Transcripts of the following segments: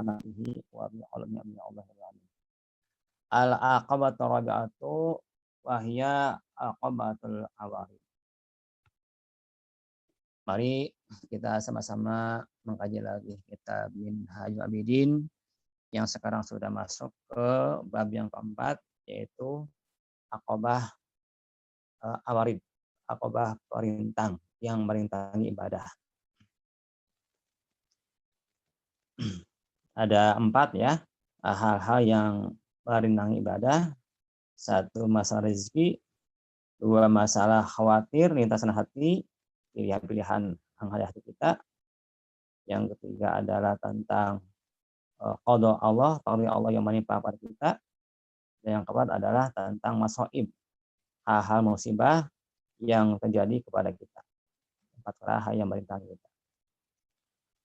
hasanatihi wa bi alamnya min Allah alamin. Al-aqabatu rabi'atu wa hiya aqabatul awarid. Mari kita sama-sama mengkaji lagi kitab Minhajul Abidin yang sekarang sudah masuk ke bab yang keempat, yaitu aqabah awarid, aqabah perintang yang merintangi ibadah. Ada 4 ya hal-hal yang merintangi ibadah. 1, masalah rezeki. 2, masalah khawatir, lintasan hati, pilihan-pilihan hati kita. Yang ketiga adalah tentang qada Allah, takdir Allah yang menimpa pada kita. Dan yang keempat adalah tentang masaib, hal-hal musibah yang terjadi kepada kita. 4 hal yang merintangi kita.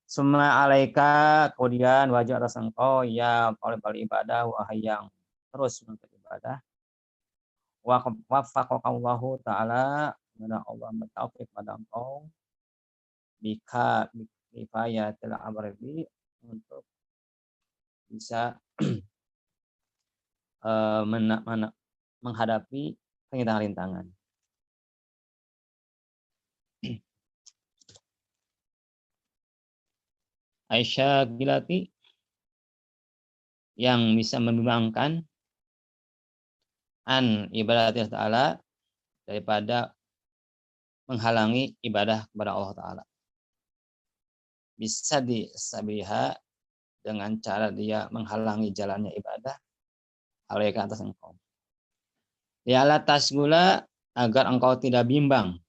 Summa alaika, kemudian wajib atas engkau ya talibul ibadah, wahai yang terus menuntut ibadah. Wa waffaqakallahu ta'ala, semoga Allah bertaufik pada engkau bika bifayatil abradi, untuk bisa menghadapi rintangan-rintangan. Aisyah Gilati, yang bisa membimbangkan an ibadah Ta'ala, daripada menghalangi ibadah kepada Allah Ta'ala. Bisa disabiha, dengan cara dia menghalangi jalannya ibadah, alaika atas engkau. Li'ala tasgula, agar engkau tidak bimbang,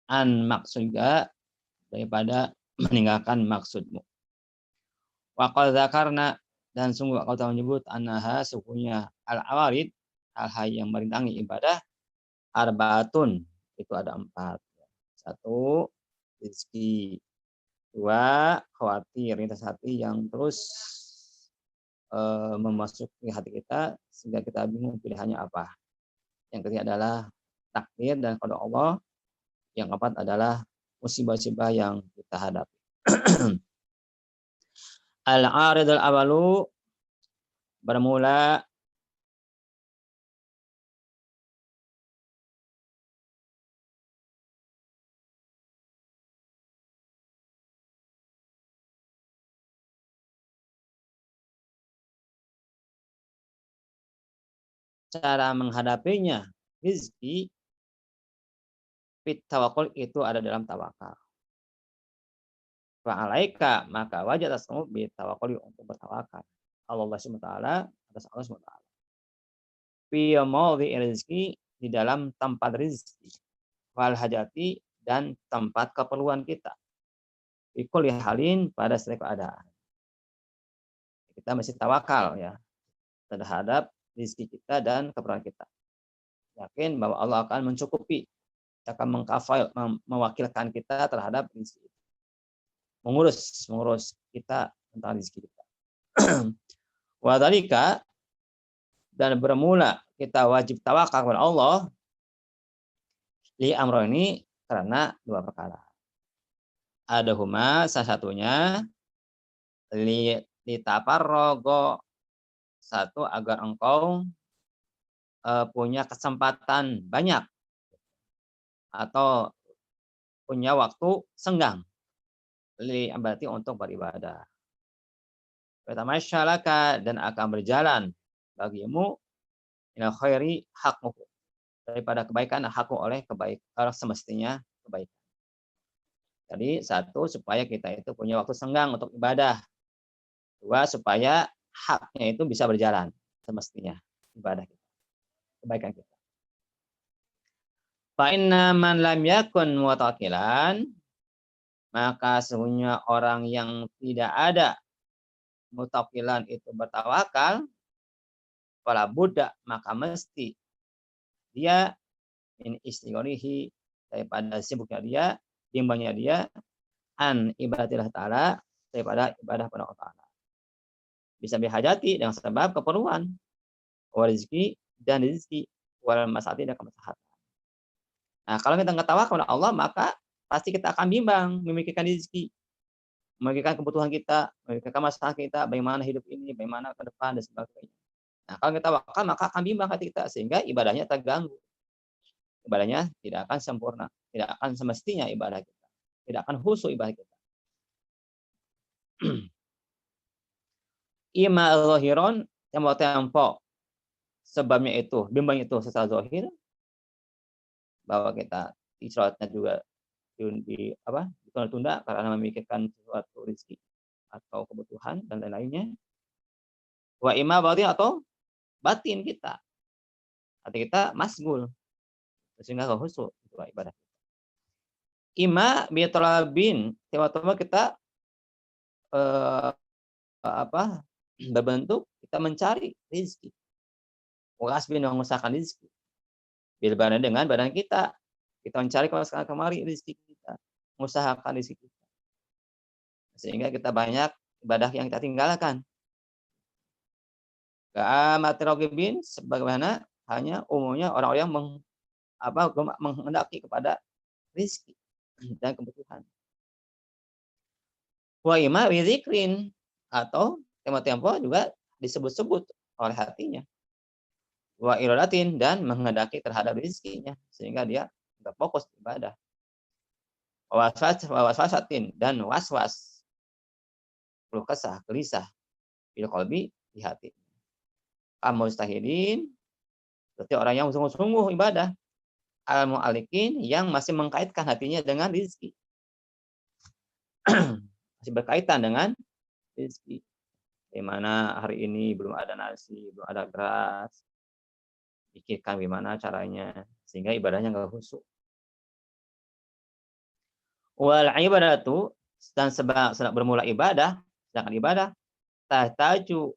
an maksudnya, daripada meninggalkan maksudmu. Wa qad dzakarna, dan sungguh engkau telah menyebut annaha, sesungguhnya al-awarid, hal-hal yang merintangi ibadah, arbaatun, itu ada 4. 1, rezeki. 2, khawatir, lintas hati yang terus memasuki hati kita sehingga kita bingung pilihannya apa. Yang ketiga adalah takdir dan qada Allah. Yang keempat adalah musibah-musibah yang kita hadapi. Al-aridul awalu, bermula cara menghadapinya rezeki, fit tawakul, itu ada dalam tawakal. Fa'alaika, maka wajib atas kamu bitawakuli, untuk bertawakal Allah SWT, atas Allah SWT. Fi maudhi rezeki, di dalam tempat rezeki, wal hajati, dan tempat keperluan kita. Fi kulli halin, pada setiap keadaan. Kita mesti tawakal ya terhadap rezeki kita dan keperluan kita. Yakin bahwa Allah akan mencukupi, akan mengkafal, mewakilkan kita terhadap rezeki. Mengurus kita tentang rezeki kita. Wadhalika, dan bermula kita wajib tawakal kepada Allah li amro ini karena 2 perkara. Adahuma, salah satunya li taparrogo, 1, agar engkau punya kesempatan banyak atau punya waktu senggang li berarti untuk beribadah. Pertama syalaka, dan akan berjalan bagimu ila khairi hakmu, daripada kebaikan hakmu oleh kebaikan semestinya kebaikan. Jadi 1, supaya kita itu punya waktu senggang untuk ibadah. 2, supaya haknya itu bisa berjalan semestinya ibadah kita, kebaikan kita. Fa inna man lam yakun mutawakkilan, maka sesungguhnya orang yang tidak ada mutawakkilan itu bertawakal, fala budda, maka mesti dia min istighorihi, daripada sibuknya dia, bimbangnya dia, an ibadatillah ta'ala, daripada ibadah pada Allah Ta'ala. Bisa bihajati, dengan sebab keperluan, wa rizki, dan rizki, wal masati, dan kemaslahatan. Nah, kalau kita nggak tawakal kepada Allah, maka pasti kita akan bimbang memikirkan rezeki. memikirkan kebutuhan kita, memikirkan masalah kita, bagaimana hidup ini, bagaimana ke depan dan sebagainya. Nah, kalau kita wakal maka akan bimbang hati kita sehingga ibadahnya terganggu. Ibadahnya tidak akan sempurna, tidak akan semestinya ibadah kita, tidak akan khusyuk ibadah kita. Ima zahiron tempo sebabnya itu, bimbang itu secara zahir bahwa kita sholatnya juga ditunda-tunda karena memikirkan sesuatu rezeki atau kebutuhan dan lain-lainnya. Wa ima batin atau batin kita, hati kita masgul sehingga nggak khusyuk ibadah. Ima bitalabin, tiba-tiba kita berbentuk kita mencari rezeki. Wasbin mengusahakan rezeki. Bil badan dengan badan kita. Kita mencari kemari rezeki kita, mengusahakan rezeki kita. Sehingga kita banyak ibadah yang kita tinggalkan. Ka'amatirogibin sebagaimana hanya umumnya orang-orang yang menghendaki kepada rezeki dan kebutuhan. Wa ima widzikrin atau tempo-tempo juga disebut-sebut oleh hatinya. Wa iradatin dan menghendaki terhadap rezekinya sehingga dia tidak fokus ibadah. Waswasatin dan waswas, keluh kesah, gelisah, bil qalbi di hati. Al-mustahidin seperti orang yang sungguh-sungguh ibadah. Al-mu'alikin yang masih mengkaitkan hatinya dengan rezeki. Masih berkaitan dengan rezeki. Bagaimana hari ini belum ada nasi, belum ada beras. Pikirkan gimana caranya sehingga ibadahnya enggak khusyuk. Wal ibadatu dan sedang bermula ibadah, sedangkan ibadah tahtaju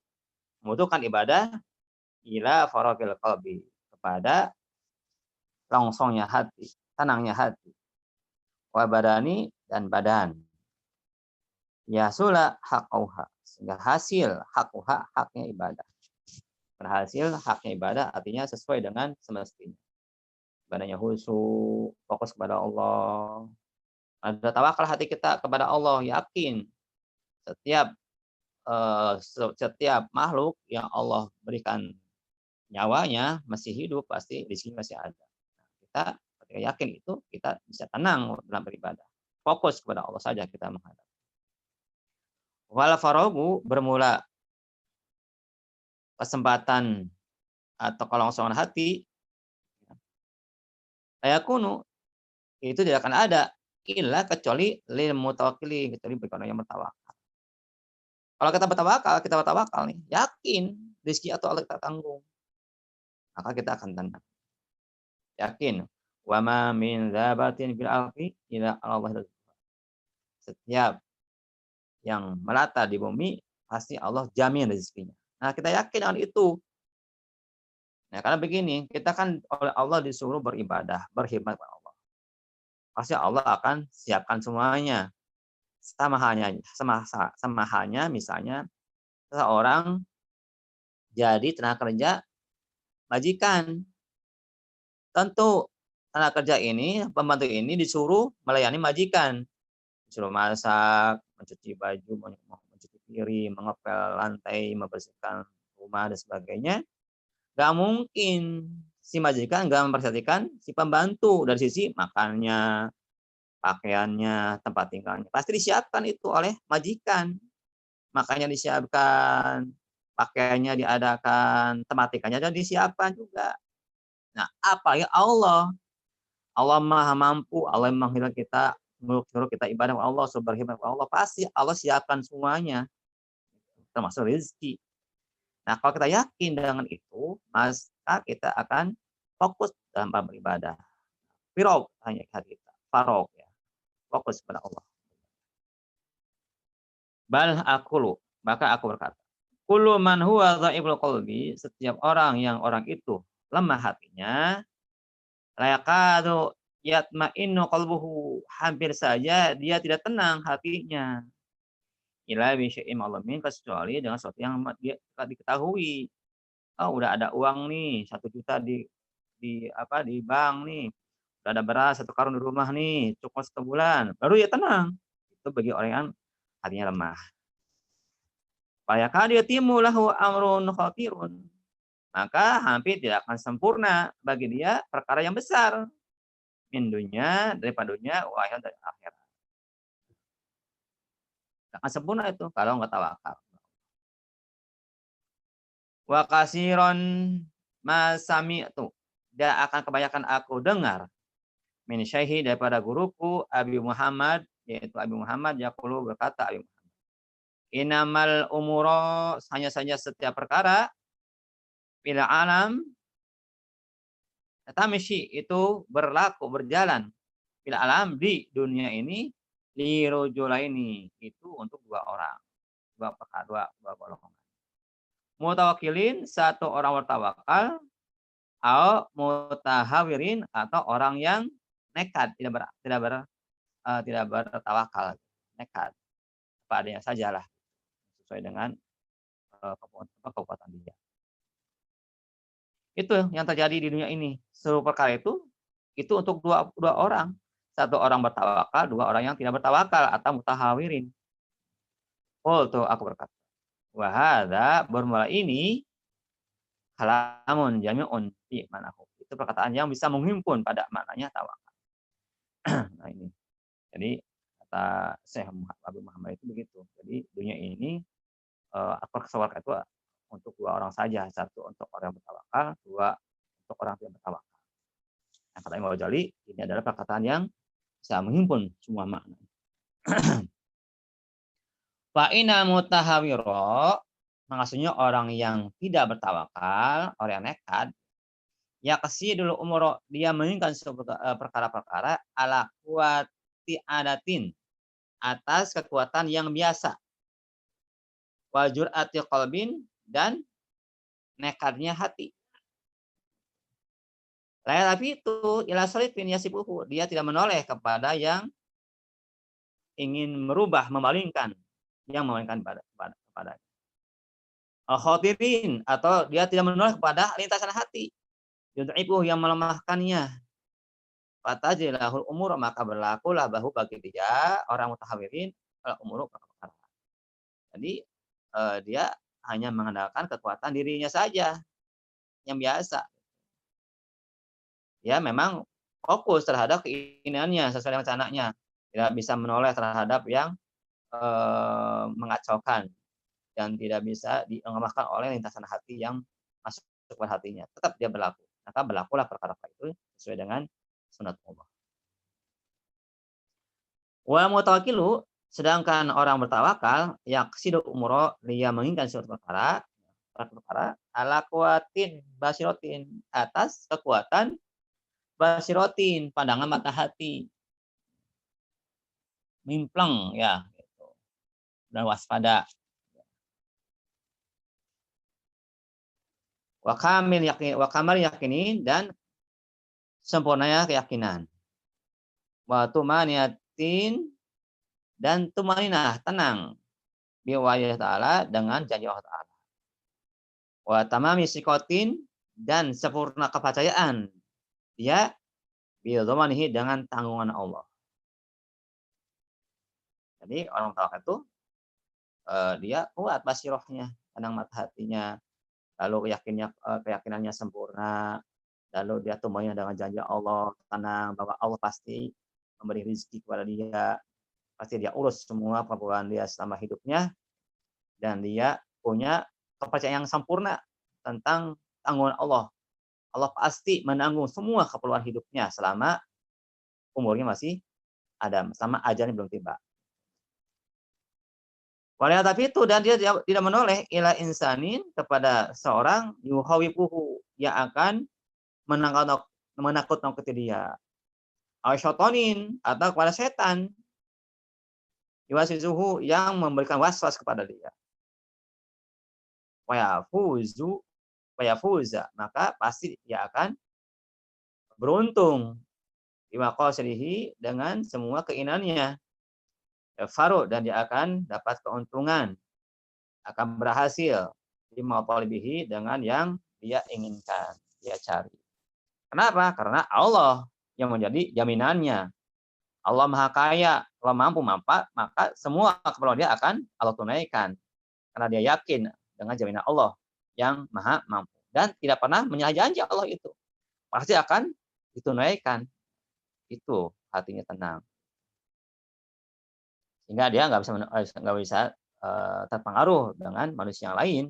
membutuhkan ibadah ila faragil qalbi, kepada longsongnya hati, tenangnya hati. Wa badani dan badan. Ya sula haquha, sehingga hasil haquha haknya ibadah. Berhasil haknya ibadah artinya sesuai dengan semestinya. Ibadahnya khusyuk, fokus kepada Allah. Ada tawakal hati kita kepada Allah, yakin setiap makhluk yang Allah berikan nyawanya masih hidup, pasti di sini masih ada. Kita ketika yakin itu, kita bisa tenang dalam beribadah. Fokus kepada Allah saja kita menghadap. Wal faragu bermula kesempatan atau kelongsoran hati, ayakunu itu tidak akan ada illa kecuali lil mutawakkili, kecuali bagi orang yang bertawakal. Kalau kita bertawakal nih, yakin rezeki atau Allah kita tanggung, maka kita akan tenang. Yakin, wa ma min dzabatin fil ardi illa Allah. Setiap yang melata di bumi pasti Allah jamin rezekinya. Nah, kita yakin dengan itu. Nah, karena begini, kita kan oleh Allah disuruh beribadah, berkhidmat kepada Allah. Pasti Allah akan siapkan semuanya. Sama halnya misalnya seseorang jadi tenaga kerja majikan. Tentu tenaga kerja ini, pembantu ini disuruh melayani majikan. Disuruh masak, mencuci baju, mencuci piring, mengepel lantai, membersihkan rumah dan sebagainya. Gak mungkin si majikan gak memperhatikan si pembantu dari sisi makannya, pakaiannya, tempat tinggalnya. Pasti disiapkan itu oleh majikan. Makanya disiapkan, pakaiannya diadakan, tempat tinggalnya dan disiapkan juga. Nah, apa ya Allah? Allah Maha Mampu, Allah yang menghidupkan kita, menyuruh kita ibadah kepada Allah, berkhidmat kepada Allah, pasti Allah siapkan semuanya, termasuk rezeki. Nah, kalau kita yakin dengan itu, maka kita akan fokus dalam beribadah. Firog hanya hati kita, farog ya, fokus kepada Allah. Bal aqulu, maka aku berkata, kullu man huwa dhaiful qalbi, setiap orang yang orang itu lemah hatinya, la yakadu yatma'innu qalbuhu, hampir saja dia tidak tenang hatinya. Ila bi syai'in ma'lumin, kecuali dengan sesuatu yang dia diketahui. Oh, udah ada uang nih 1 juta di bank nih. Udah ada beras 1 karung di rumah nih, cukup 1 bulan. Baru ya tenang. Itu bagi orang yang hatinya lemah. Fayakadu yatimu lahu amrun khatirun. Maka hampir tidak akan sempurna bagi dia perkara yang besar. Min dunya, daripada dunia, wa akhirat, dari akhirat. Tidak akan sempurna itu kalau nggak tawakal. Wa kasiron ma sami'tu. Dan akan kebanyakan aku dengar min syaihi daripada guruku Abi Muhammad, yaitu Abi Muhammad yaqulu, berkata Abi Muhammad, inamal umuro, hanya saja setiap perkara, bila alam tamshi, itu berlaku berjalan, bila alam di dunia ini, li rajulaini, itu untuk dua orang, dua golongan. Mutawakilin, satu orang bertawakal, atau mutahawirin, atau orang yang nekat, tidak bertawakal, nekat apa adanya sajalah, sesuai dengan kekuatan dia. Itu yang terjadi di dunia ini. Seluruh perkara itu untuk dua orang. Satu orang bertawakal, dua orang yang tidak bertawakal atau mutahawirin. Qultu, aku berkata, wa hadza, bermula ini, kalamun jami'un fi manahu. Itu perkataan yang bisa menghimpun pada maknanya tawakal. Nah ini. Jadi kata Syekh Abu Muhammad itu begitu. Jadi dunia ini tawakal itu untuk dua orang saja. Satu untuk orang yang bertawakal, dua untuk orang yang tidak bertawakal. Nah, kata Imam Ghazali, ini adalah perkataan yang bisa menghimpun semua makna. Fa inna mutahawiro, maksudnya orang yang tidak bertawakal, orang yang nekat, ya kasih dulu umur, dia menginginkan perkara-perkara ala kuwati adatin, atas kekuatan yang biasa, wajur ati qalbin, dan nekatnya hati. Tapi itu ila salifin yasibuhu, dia tidak menoleh kepada yang ingin merubah, memalingkan kepada khatirin, atau dia tidak menoleh kepada lintasan hati, yud'ibuhu, yang melemahkannya. Fatajilahul umur, maka berlakulah bahu bagi dia orang mutahawirin umur perkara. Jadi dia hanya mengandalkan kekuatan dirinya saja yang biasa. Ya memang fokus terhadap keinginannya sesuai dengan rencananya, tidak bisa menoleh terhadap yang mengacaukan, dan tidak bisa dilemahkan oleh lintasan hati yang masuk ke hatinya. Tetap dia berlaku. Maka berlakulah perkara itu sesuai dengan sunatullah. Wa mutawakkilu, sedangkan orang bertawakal, yaqsidu umuro, dia menginginkan suatu perkara ala kuatin basirotin, atas kekuatan basirotin, pandangan mata hati, mimpleng ya gitu, dan waspada. Wa kamil yakinin, dan sempurnanya keyakinan. Wa tumaniyatin, dan tumaninah, tenang, biwayah ta'ala, dengan janji Allah Ta'ala. Wa tamami sikotin, dan sempurna kepercayaan dia bidhamanihi, dengan tanggungan Allah. Jadi orang tawakal itu dia kuat basirohnya, tenang mata hatinya, lalu keyakinannya sempurna, lalu dia tumbangnya dengan janji Allah, tenang bahwa Allah pasti memberi rezeki kepada dia, pasti dia urus semua keperluan dia selama hidupnya, dan dia punya kepercayaan yang sempurna tentang tanggungan Allah. Allah pasti menanggung semua keperluan hidupnya selama umurnya masih ada, selama ajalnya belum tiba. Walau tapi itu, dan dia tidak menoleh ila insanin, kepada seorang yuhawibuhu, yang akan menakut-nakuti dia, asyatonin, atau kepada setan, yuwaswizuhu, yang memberikan waswas kepada dia, wayafuza, maka pasti dia akan beruntung bimaqasirihi, dengan semua keinginannya, faru, dan dia akan dapat keuntungan, akan berhasil bimaqalibihi, dengan yang dia inginkan, dia cari. Kenapa? Karena Allah yang menjadi jaminannya. Allah Maha Kaya, Kalau mampu maka semua keperluan dia akan Allah tunaikan. Karena dia yakin dengan jaminan Allah yang maha mampu. Dan tidak pernah menyalahi janji Allah itu. Pasti akan ditunaikan. Itu hatinya tenang. Sehingga dia nggak bisa terpengaruh dengan manusia yang lain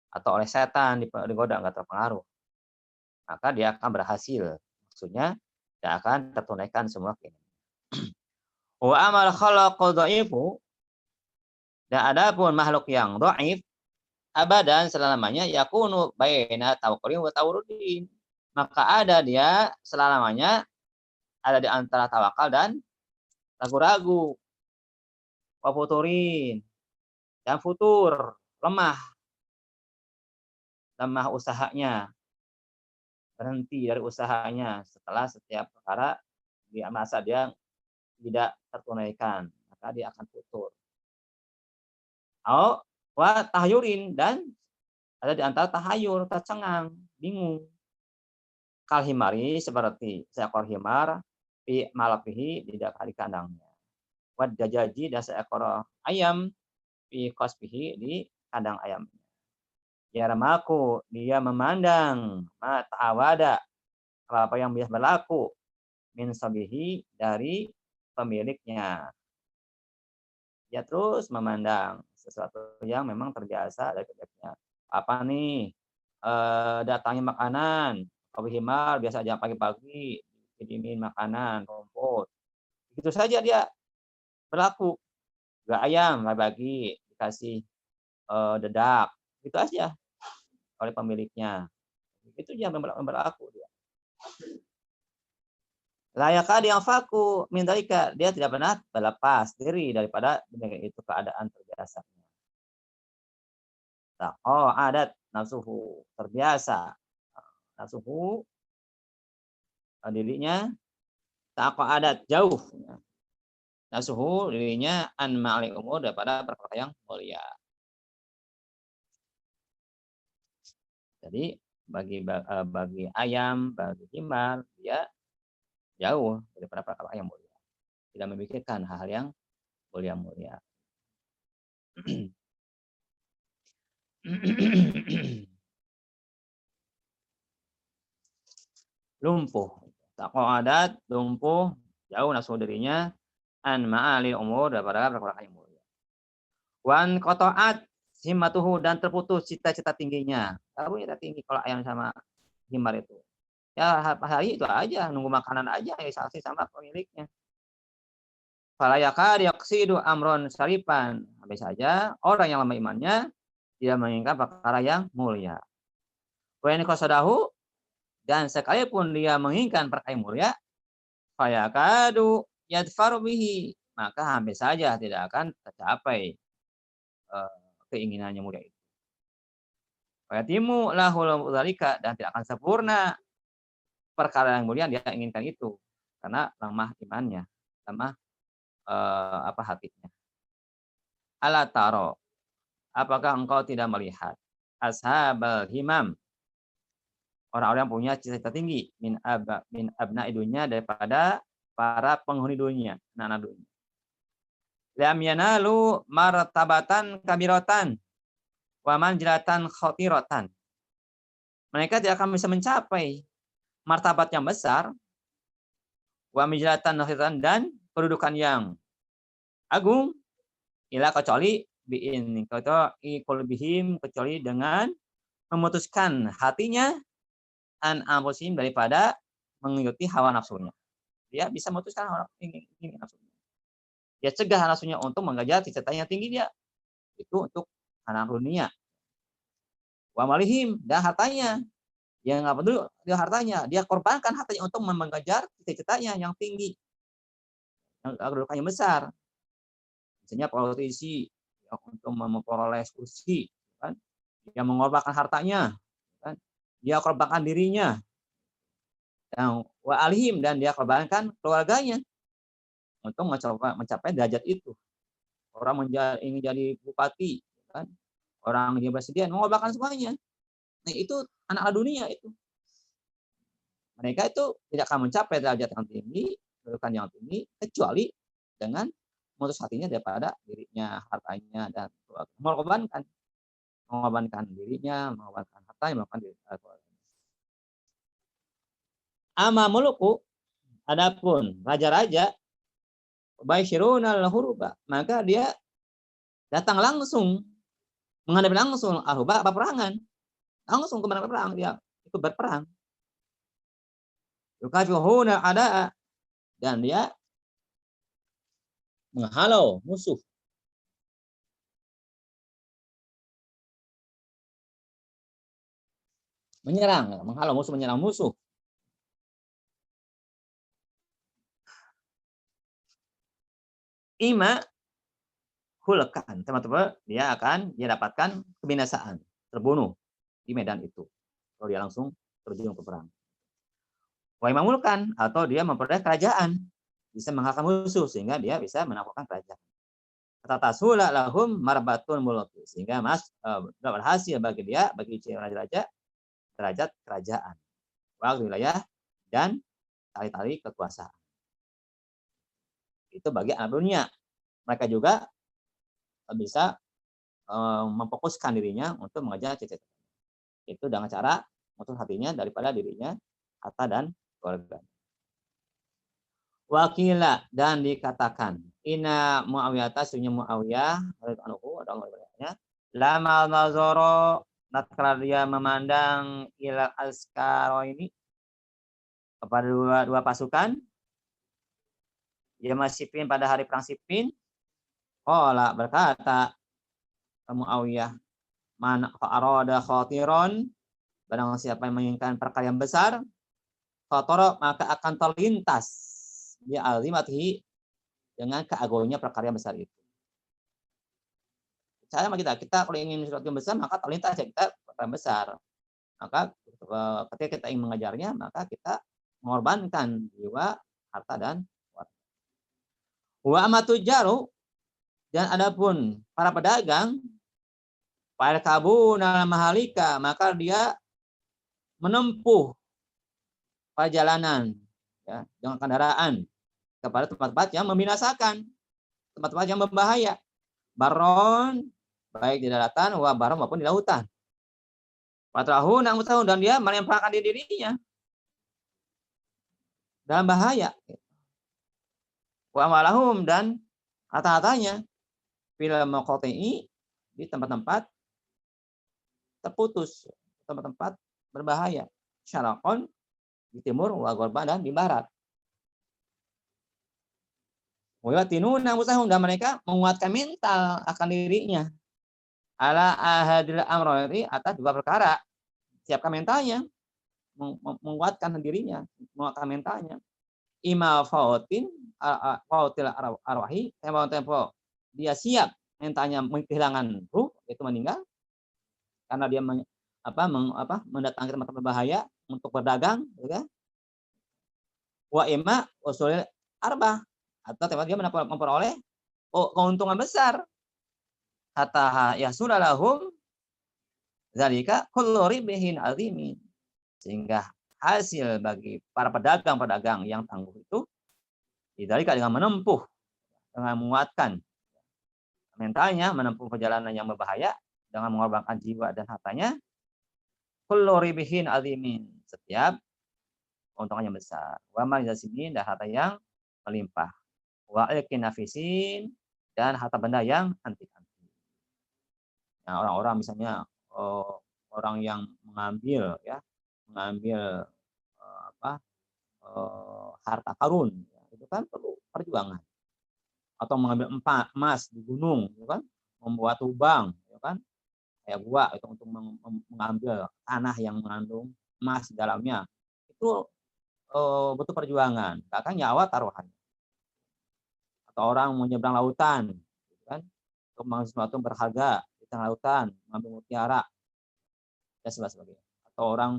atau oleh setan digoda, nggak terpengaruh. Maka dia akan berhasil. Maksudnya dia akan tertunaikan semua keinginan. Wa amal khalaqu dhaifu, dan adapun makhluk yang dhaif abadan selamanya yakunu baina tawakkulin wa tawrudin. Maka ada dia selamanya ada di antara tawakal dan ragu-ragu. Wa futurin, dan futur, lemah usahanya, berhenti dari usahanya setelah setiap perkara dia masa dia tidak tertunaikan, maka dia akan futur. Wa tahyurin, dan ada di antara tahayur, tercengang, bingung. Kal himari, seperti seekor himar fi malapihi, di kandangnya. Wad dajaji, dan seekor ayam fi qasbihi, di kandang ayamnya. Yaramaku, dia memandang ma ta'awada, apa yang biasa berlaku min sabihi, dari pemiliknya. Dia terus memandang sesuatu yang memang terbiasa dari pemiliknya. Apa nih? Datangnya makanan, Abu Himar biasa aja pagi-pagi dikirimin makanan, rumput. Begitu saja dia berlaku. Gak ayam pagi dikasih dedak, gitu aja oleh pemiliknya. Itu dia berlaku dia. Layakah yang faku mintaika, dia tidak pernah berlepas diri daripada itu keadaan terbiasanya. Oh, adat nafsuhu, terbiasa nafsuhu dirinya, tak adat jauh nafsuhu dirinya an ma'ali umur, daripada perkara yang mulia. Jadi bagi ayam, bagi himar, dia jauh daripada perkara yang mulia. Tidak memikirkan hal-hal yang mulia-mulia. Lumpuh. Taqadat, lumpuh, jauh nafsu dirinya an ma'ali umur, daripada perkara yang mulia. Wan qata'at himmatuhu, dan terputus cita-cita tingginya. Tahu cita tinggi kalau ayam sama himar itu. Ya hari itu aja, nunggu makanan aja, ya saksi sama pemiliknya. Falayakad yaqsidu amron syarifan. Habis saja orang yang lemah imannya dia menginginkan perkara yang mulia. Wa in qasadahu, dan sekalipun dia menginginkan perkara yang mulia, fayakadu yadfaru bihi, maka hampir saja tidak akan tercapai keinginannya mulia itu. Fayatimu lahul dzalika, dan tidak akan sempurna perkara yang mulia dia inginkan itu, karena lemah imannya, lemah hatinya. Ala taro, apakah engkau tidak melihat ashabal himam, orang-orang yang punya cita-cita tinggi, min abna idunya, daripada para penghuni dunia, anak-anak dunia. Lam yanalu martabatan kabiratan wa manjilatan khotiratan. Mereka tidak akan bisa mencapai martabat yang besar, wa manjilatan khotiratan, dan kedudukan yang agung, ila kecuali bi'in qulbihim, kecuali dengan memutuskan hatinya an anfusihim, daripada mengikuti hawa nafsunya. Dia bisa memutuskan hawa nafsunya. Dia cegah nafsunya untuk mengejar cita-citanya tinggi dia. Itu untuk anak dunia. Wa malihim, dan hartanya. Dia nggak peduli dia hartanya. Dia korbankan hartanya untuk mengejar cita-citanya yang tinggi. Yang kedudukannya besar. Misalnya politisi untuk memperoleh kursi, kan? Dia mengorbankan hartanya, kan? Dia korbankan dirinya. Wa alihim, dan dia korbankan keluarganya untuk mencapai derajat itu. Orang ingin jadi bupati, kan? Orang jadi presiden, mengorbankan semuanya. Nah, itu anak dunia itu. Mereka itu tidak akan mencapai derajat yang tinggi, kedudukan yang tinggi, kecuali dengan memutus hatinya daripada dirinya, hartanya, dan mengorbankan dirinya, mengorbankan hartanya, mengorbankan keluarganya. Amma muluku, adapun raja-raja, basyirunal huruba, maka dia datang langsung, menghadapi langsung aruba peperangan, langsung ke medan perang, dia ikut berperang. Yukafiruhuna ada, dan dia menghalau musuh. Menghalau musuh, menyerang musuh. Ima hulkan, teman-teman, dia dapatkan kebinasaan, terbunuh di medan itu. Kalau dia langsung terjun ke perang. Wa imamulkan, atau dia memperoleh kerajaan, bisa mengalahkan musuh sehingga dia bisa menaklukkan kerajaan. Tatasula lahum marbatun muluki, sehingga berhasil bagi dia, bagi raja-raja, derajat kerajaan, waktu wilayah, dan tali-tali kekuasaan. Itu bagi anak dunia. Mereka juga bisa memfokuskan dirinya untuk mengejar cita-cita. Itu dengan cara memutus hatinya daripada dirinya, harta, dan keluarga. Wakila, dan dikatakan, Inna Muawiyah, sesungguhnya Muawiyah, lama nazoro, tatkala dia memandang ila askaro ini kepada dua pasukan, dia Siffin, pada hari perang Siffin, qala, berkata Muawiyah, man fa'arada khatiron, barang siapa yang menginginkan perkara yang besar, khatara, maka akan terlintas dia azimatihi, dengan keagungnya perkara yang besar itu. Sama kita kalau ingin sesuatu yang besar, maka terlintas ya kita perkara yang besar. Maka ketika kita ingin mengejarnya, maka kita mengorbankan jiwa, harta, dan waktu. Wa amatujaru, dan adapun para pedagang, para kabuna mahalika, maka dia menempuh perjalanan, ya, dengan kendaraan kepada tempat-tempat yang membinasakan, tempat-tempat yang berbahaya. Baron, baik di daratan, wa baron maupun di lautan. Patrahun dan dia melemparkan dirinya dalam bahaya. Wa amalahum, dan harta-hartanya bila maqati'i, di tempat-tempat terputus, tempat-tempat berbahaya. Syaraqon, di timur, wa ghorban, dan di barat. Wa yatinuna musahum, dan mereka menguatkan mental akan dirinya. Ala ahadil amrati, atas dua perkara. Siapkan mentalnya, menguatkan dirinya, menguatkan mentalnya. Ima fautil arwahi, tempo dia siap mentalnya kehilangan ruh, itu meninggal karena dia mendatangkan tempat berbahaya untuk berdagang, ya. Wa ima usul arbah, atau tempat dia memperoleh keuntungan besar. Hatta yasulahum zalika kullu ribihin azimin, sehingga hasil bagi para pedagang-pedagang yang tangguh itu didalika dengan menempuh, dengan menguatkan mentalnya, menempuh perjalanan yang berbahaya dengan mengorbankan jiwa dan hartanya. Kullu ribihin azimin, setiap keuntungan yang besar. Wa malizasinin, dan harta yang melimpah. Wa ilkin nafisin, dan harta benda yang antik-antik. Nah, orang-orang misalnya orang yang mengambil harta karun, ya, itu kan perlu perjuangan. Atau mengambil emas di gunung, ya kan, membuat lubang, ya kan, kayak gua itu untuk mengambil tanah yang mengandung emas di dalamnya, itu butuh perjuangan, bahkan nyawa taruhannya. Atau orang menyeberang lautan, ya kan, untuk mengambil sesuatu berharga di tengah lautan, mengambil mutiara dan sebagainya. Atau orang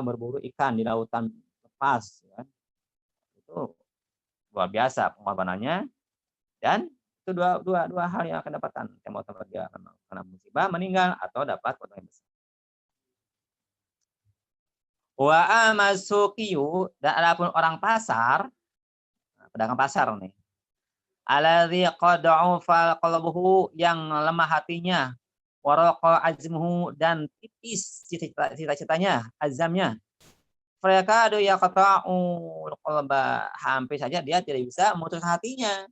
berburu ikan di lautan lepas, ya kan, itu luar biasa pengorbanannya. Dan itu dua hal yang akan dapatkan, yang mau dia kena musibah, meninggal, atau dapat potongan besar. Wa amasukiyu, dan adapun orang pasar, pedagang pasar nih, Alladzi qad da'ufa qalbuhu, yang lemah hatinya, wa raqa azmuhu, dan tipis cita-citanya, azamnya. Fayakadu yaqta'ul qalba, hampir saja dia tidak bisa memutuskan hatinya.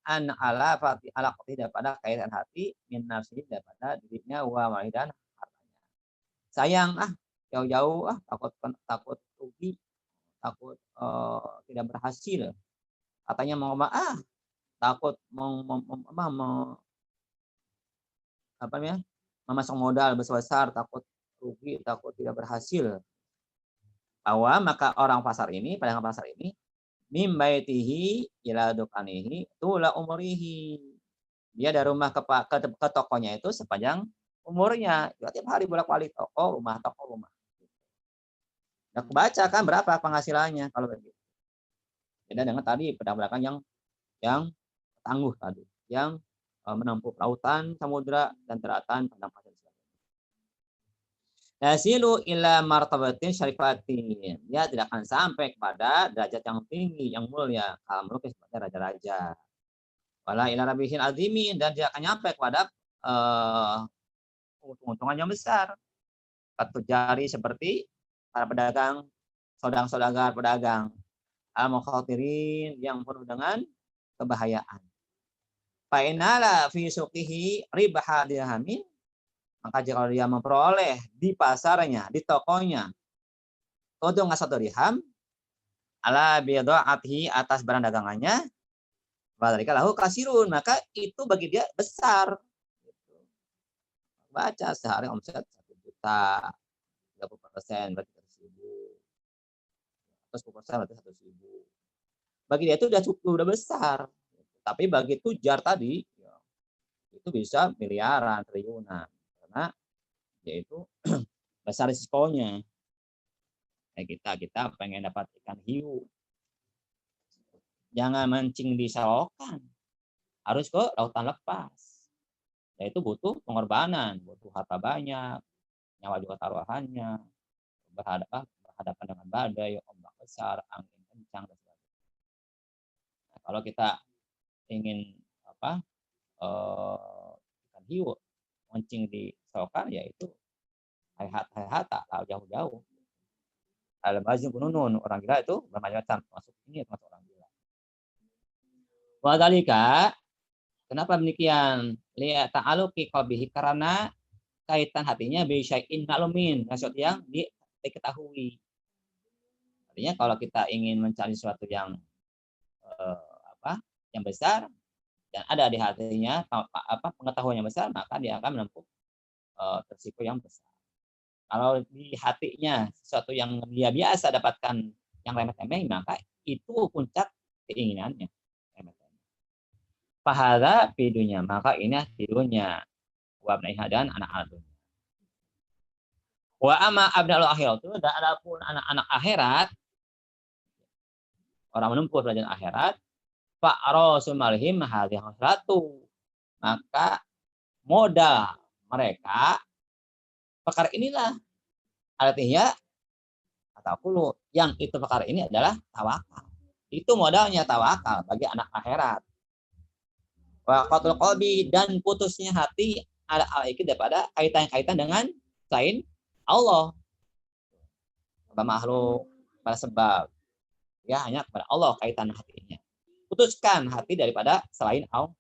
An ala fati ala tidak pada kaitan hati min nafsi, daripada dirinya, wa maidan hartanya. Sayang jauh-jauh takut takut rugi, takut tidak berhasil. Katanya mau takut apa namanya? Memasang modal besar-besar, takut rugi, takut tidak berhasil. Maka orang pasar ini, pedagang pasar ini, mim baitihi ila dukanihi tula umrihi. Dia dari rumah ke tokonya itu sepanjang umurnya. Dia tiap hari bolak-balik toko rumah, toko rumah. Nah, kebaca kan berapa penghasilannya kalau begitu. Beda dengan tadi pedagang-pedagang yang tangguh tadi, yang menempuh lautan, samudra, dan daratan, padang pasir. Nasilu ila martabatin syarifatin. Dia tidak akan sampai kepada derajat yang tinggi, yang mulia, kalau melukis seperti raja-raja. Wala ila rabihin azimin, dan dia akan nyampe kepada untung-untungan yang besar. Katujari, seperti para pedagang, saudagar pedagang. Al-mukhatirin, yang penuh dengan kebahayaan. Fa'inala fi suqihi ribaha dirhamin, maka jika dia memperoleh di pasarnya, di tokonya, keuntungan 1 dirham, ala bidha'atihi, atas barang dagangannya, fadzalika lahu kasirun, maka itu bagi dia besar. Baca sehari omset 1 juta, 30% berarti 100.000. Atau 10% berarti 100.000. Bagi dia itu udah besar. Tapi bagi tujar tadi, itu bisa miliaran, triliunan. Karena yaitu besar risikonya. Kita pengen dapat ikan hiu, jangan mancing di selokan, harus ke lautan lepas. Yaitu butuh pengorbanan, butuh harta banyak, nyawa juga taruhannya, berhadapan dengan badai, ombak besar, angin kencang, dan sebagainya. Nah, kalau kita ingin ikan hiu, mancing di selokan, yaitu hayata, jauh-jauh. Al-Mazin Kununun, orang gila itu bermacam-macam, masuk ini termasuk orang gila. Wadhalika, kenapa demikian? Lihat ta'aluqi qalbihi, karena kaitan hatinya bi syai'in ma'lumin, sesuatu yang diketahui. Artinya kalau kita ingin mencari sesuatu yang yang besar dan ada di hatinya pengetahuan yang besar, maka dia akan menempuh risiko yang besar. Kalau di hatinya sesuatu yang dia biasa dapatkan yang remeh-temeh, maka itu puncak keinginannya. Pahala pidunya, maka ini tidunya. Wa abnaiha, dan anak-anak dunia. Wa ama abnal akhirat, itu dan adapun anak-anak akhirat, orang menempuh pelajaran akhirat, fa rasul malhim hadhihi hasratu, maka modal mereka perkara inilah. Artinya atau yang itu perkara ini adalah tawakal. Itu modalnya tawakal bagi anak akhirat. Wa qatul qalbi, dan putusnya hati ala alaiki, daripada kaitan-kaitan dengan selain Allah. Pada makhluk, pada sebab. Ya, hanya kepada Allah kaitan hatinya. Putuskan hati daripada selain Allah.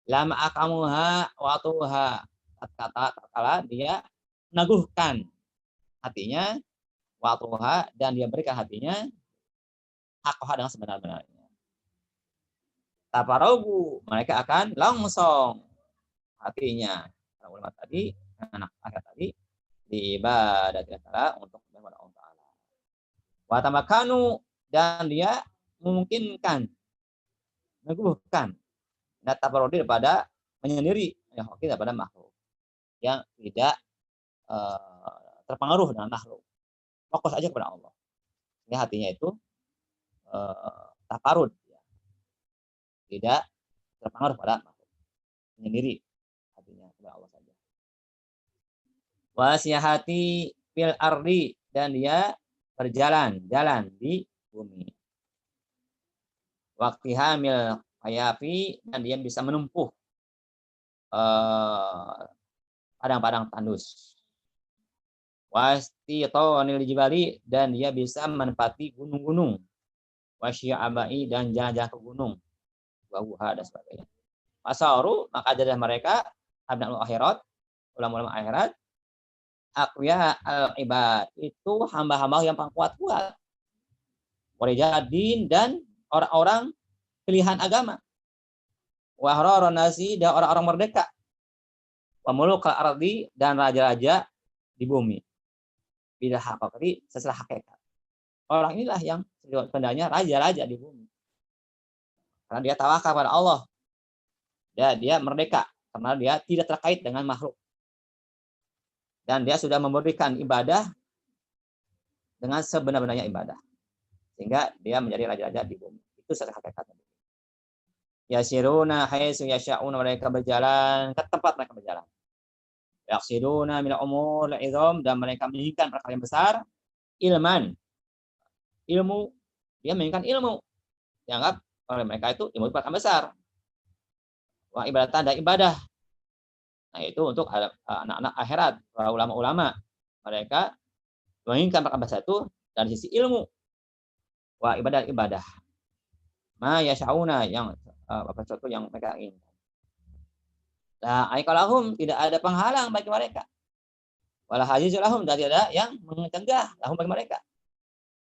Lama akamuha watuha, kata dia meneguhkan hatinya, watuha, dan dia berikan hatinya hakha, dengan sebenar-benarnya. Taparogu, mereka akan langsung hatinya. Para ulama tadi, anak akhir tadi, di ibadah ta'ala, untuk kepada Allah Ta'ala. Wa tamakanu, dan dia memungkinkan, meneguhkan, dan taparodi daripada menyendiri, daripada makhluk yang tidak terpengaruh dengan makhluk. Fokus aja kepada Allah. Ini hatinya itu taparud, tidak terpengaruh pada makhluk, menyendiri hatinya kepada Allah saja. Wasiyahati fil ardi, dan dia jalan di bumi. Waktu hamil hayafi, dan dia bisa menumpuh eh, padang-padang tandus. Wastitonil jibali, dan dia bisa menempati gunung-gunung. Wasyi'abai, dan jalan-jalan ke gunung. Wahuha, dan sebagainya. Fasaru, maka adalah mereka abna'ul akhirat, ulama-ulama akhirat, aqwiya al-ibad, itu hamba-hamba yang paling kuat-kuat. Warijadin, dan orang-orang pilihan agama. Wahroron nasi, dan orang-orang merdeka. Wamulukal ardi, dan raja-raja di bumi. Bila hakikati, sesuai hakikat. Orang inilah yang sebenarnya raja-raja di bumi. Karena dia tawakal pada Allah. Dia merdeka. Karena dia tidak terkait dengan makhluk. Dan dia sudah memberikan ibadah dengan sebenar-benarnya ibadah. Sehingga dia menjadi raja-raja di bumi. Itu secara hakikat. Yasiruna haitsu yasha'una, mereka berjalan ke tempat mereka berjalan. Yaqsiduna min umur izam, dan mereka menginginkan perkara yang besar. Ilman, ilmu, dia menginginkan ilmu. Dianggap oleh mereka itu ilmu perkara besar. Wa ibadatan, dan ibadah. Nah, itu untuk anak-anak akhirat, para ulama-ulama. Mereka menginginkan perkara besar itu dari sisi ilmu. Wa ibadah. Ma yasha'una, yang sesuatu yang mereka inginkan. Nah, aikalahum, tidak ada penghalang bagi mereka. Walah hajizulahum, dan tidak ada yang mencegah lahum bagi mereka.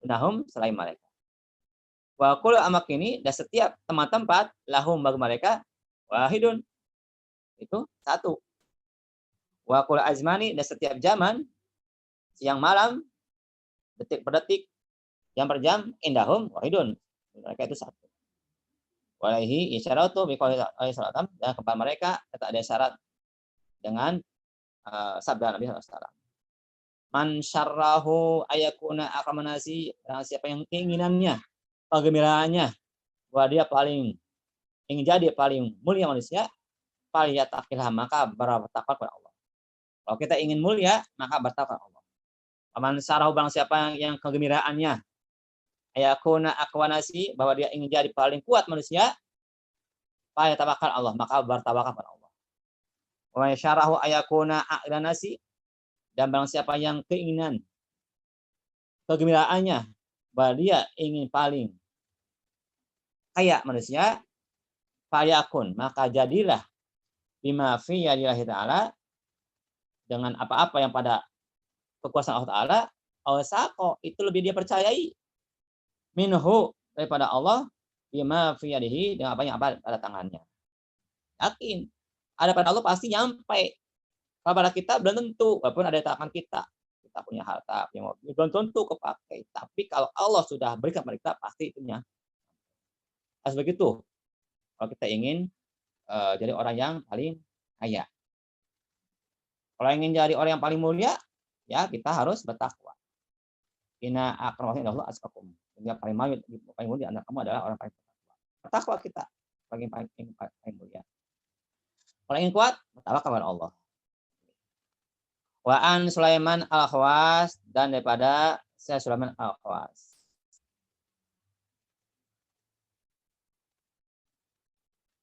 Nahum, selain mereka. Wa kullu amakini, dan setiap tempat-tempat lahum bagi mereka wahidun, itu satu. Wa kullu azmani, dan setiap zaman, siang malam, detik per detik, jam per jam, indahum wahidun, mereka itu satu. Walaihi isyaratu biqauli sallallahu, dan kepada mereka tetap ada syarat dengan sabda Nabi sallallahu alaihi wasallam. Man syarrahu ayakuna akamanasi, siapa yang keinginannya, kegembiraannya, bahwa dia paling ingin jadi paling mulia manusia, falyattaqillah, maka bertakwa kepada Allah. Kalau kita ingin mulia, maka bertakwa kepada Allah. Man syarrahu, barang siapa yang kegembiraannya ayakuna akwanasi, bahwa dia ingin jadi paling kuat manusia, falyattaqil Allah, maka bertawakal kepada Allah. Wa syarahu ayakuna a'lanasi, dan barang siapa yang keinginan kegembiraannya bahwa dia ingin paling kaya manusia, fayakun, maka jadilah bima fi yadillahi ta'ala, dengan apa-apa yang pada kekuasaan Allah Ta'ala, awsaqo, itu lebih dia percayai, minhu, daripada Allah, bima fi yadihi, dengan apa yang ada pada tangannya. Yakin ada pada Allah pasti nyampe. Kalau pada kita belum tentu, walaupun ada di tangan kita punya harta, punya mobil, belum tentu kepakai. Tapi kalau Allah sudah berikan pada kita, pasti itunya. Harus begitu. Kalau kita ingin jadi orang yang paling kaya. Kalau ingin jadi orang yang paling mulia, ya kita harus bertakwa. Inna akramakum indallahi atqakum. Yang paling mulia di antara kamu adalah orang paling bertakwa. Bertakwa kita paling mulia. Kalau ingin kuat, bertakwa kepada Allah. Wa an Sulaiman al-Khawas, dan daripada saya Sulaiman al-Khawas.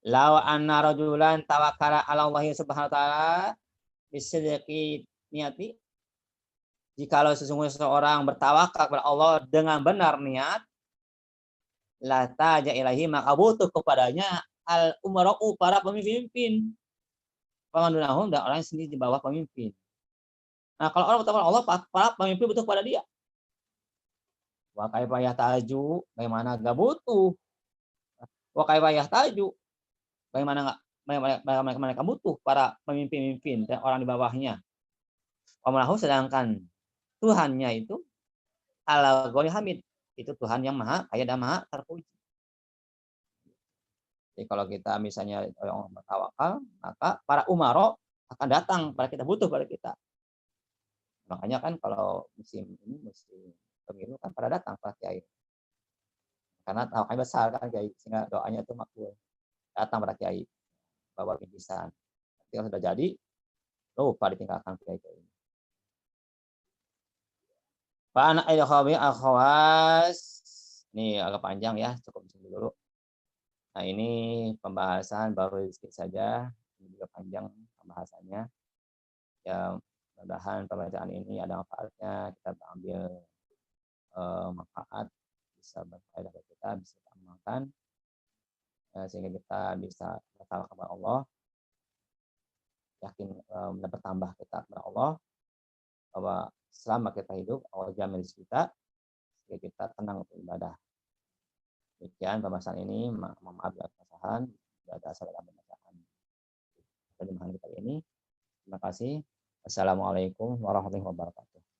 Law anna rajulan tawakkala 'ala Allah Subhanahu wa taala bisidqi niati, jikalau sesungguhnya seseorang bertawakal kepada Allah dengan benar niat, la taja ilahi, maka butuh kepadanya al umara'u, para pemimpin, pemandunahum, dan orang yang sendiri di bawah pemimpin. Nah, kalau orang bertawakal Allah, para pemimpin butuh kepada dia. Wa kaifa yahtaju, bagaimana enggak butuh. Wa kaifa yahtaju, bagaimana mereka butuh para pemimpin dan orang di bawahnya. Wamalahu, sedangkan Tuhannya itu ala ghani hamid, itu Tuhan yang maha kaya dan maha terpuji. Jadi kalau kita misalnya orang bertawakal, maka para umaro akan datang pada kita, butuh pada kita. Makanya kan kalau musim pemilu kan pada datang para kiai. Karena tawakalnya besar kan kiai, sehingga doanya itu makbul. Datang pada kiai bawa bingkisan. Ketika sudah jadi, lupa ditinggalkan kiai-kiai. Pak anak al-khawas, ini agak panjang ya, cukup dulu. Nah, ini pembahasan baru sedikit saja, ini juga panjang pembahasannya. Ya, mudah-mudahan pembacaan ini ada manfaatnya, kita ambil manfaat, bisa berfaedah bagi kita, bisa kita amalkan, sehingga kita bisa bertawakal kepada Allah, yakin mendapat tambah kita kepada Allah, bahwa selama kita hidup, Allah jamin rezeki kita, sehingga kita tenang untuk ibadah. Demikian pembahasan ini, maaf bila kesalahan, tidak ada asal dalam pembahasan terjemahan kita ini. Terima kasih. Assalamualaikum warahmatullahi wabarakatuh.